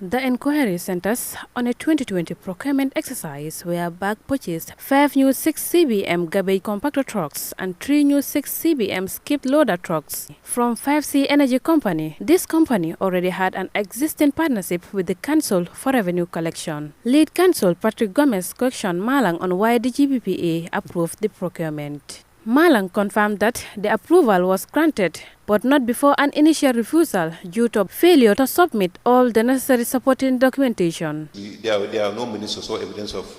The inquiry centers on a 2020 procurement exercise where BAC purchased 5 new 6 CBM garbage compactor trucks and 3 new 6 CBM skip loader trucks from 5C Energy Company. This company already had an existing partnership with the Council for Revenue Collection. Lead Counsel Patrick Gomez questioned Malang on why the GPPA approved the procurement. Malang confirmed that the approval was granted, but not before an initial refusal due to failure to submit all the necessary supporting documentation. There are no ministers or evidence of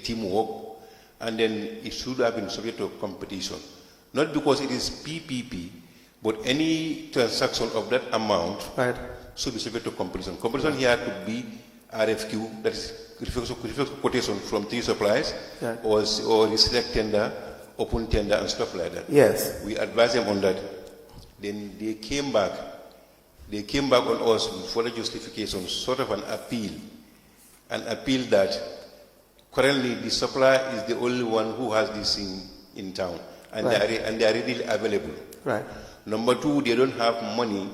teamwork, and then it should have been subject to competition. Not because it is PPP, but any transaction of that amount should be subject to competition. Competition here could be RFQ, that is quotation from 3 suppliers, or the select tender, open tender and stuff like that. Yes. We advised them on that. Then they came back. They came back on us with further justification, sort of an appeal. An appeal that currently the supplier is the only one who has this in town. And they are readily available. Right. Number 2, they don't have money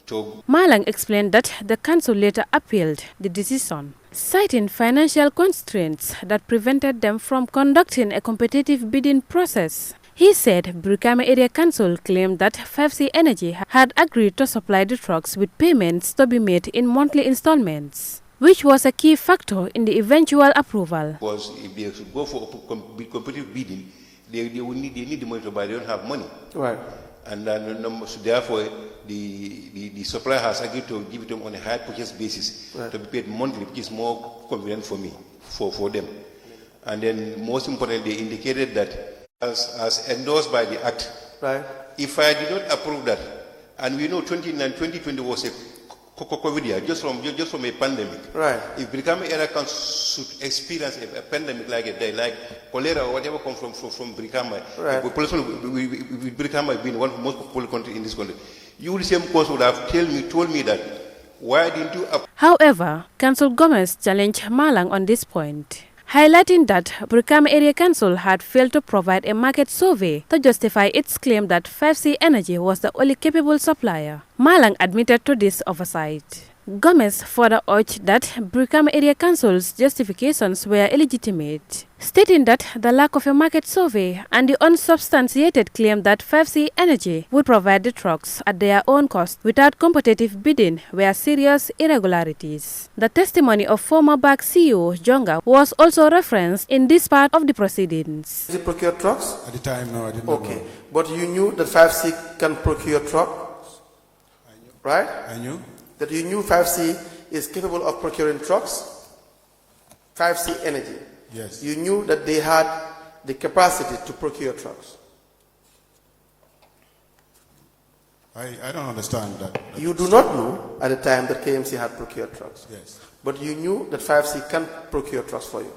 to... Malang explained that the council later appealed the decision, citing financial constraints that prevented them from conducting a competitive bidding process. He said Brikama Area Council claimed that 5C Energy had agreed to supply the trucks with payments to be made in monthly installments, which was a key factor in the eventual approval. Because if they should go for competitive bidding, they need the money to buy. They don't have money. Right. And then, so therefore, the supplier has agreed to give it them on a high purchase basis to be paid monthly, which is more convenient for me, for them. And then, most importantly, they indicated that as endorsed by the Act, if I did not approve that, and we know 2020 was a COVID year, just from a pandemic. If Brikama Area Council should experience a pandemic like cholera or whatever comes from Brikama, with Brikama being one of the most popular countries in this country, you the same course would have told me that why didn't you approve? However, Council Gomez challenged Malang on this point, highlighting that Brikama Area Council had failed to provide a market survey to justify its claim that 5C Energy was the only capable supplier. Malang admitted to this oversight. Gomez further urged that Brikama Area Council's justifications were illegitimate, stating that the lack of a market survey and the unsubstantiated claim that 5C Energy would provide the trucks at their own cost without competitive bidding were serious irregularities. The testimony of former BAC CEO Jonga was also referenced in this part of the proceedings. Did you procure trucks? At the time, no, I did not. Okay, but you knew that 5C can procure trucks, right? I knew. That you knew 5C is capable of procuring trucks? 5C Energy. Yes. You knew that they had the capacity to procure trucks. I don't understand that. You do not know at the time that KMC had procured trucks. Yes. But you knew that 5C can procure trucks for you.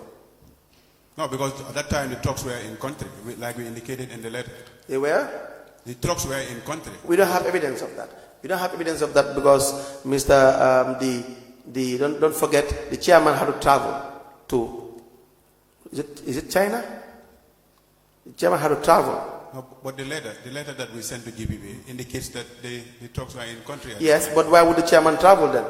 No, because at that time the trucks were in country, like we indicated in the letter. They were? The trucks were in country. We don't have evidence of that. We don't have evidence of that because Mr. Don't forget, the chairman had to travel to, is it China? The chairman had to travel. No, but the letter that we sent to GPPA indicates that the trucks were in country. Yes, but why would the chairman travel then?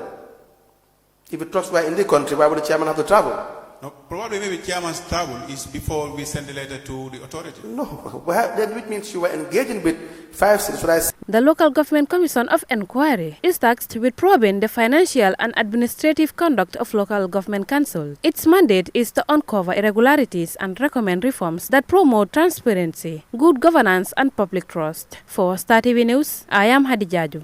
If the trucks were in the country, why would the chairman have to travel? No, probably maybe chairman's travel is before we send the letter to the authority. No, then it means you were engaging with 5C. The Local Government Commission of Inquiry is tasked with probing the financial and administrative conduct of local government councils. Its mandate is to uncover irregularities and recommend reforms that promote transparency, good governance and public trust. For Star TV News, I am Hadijaju.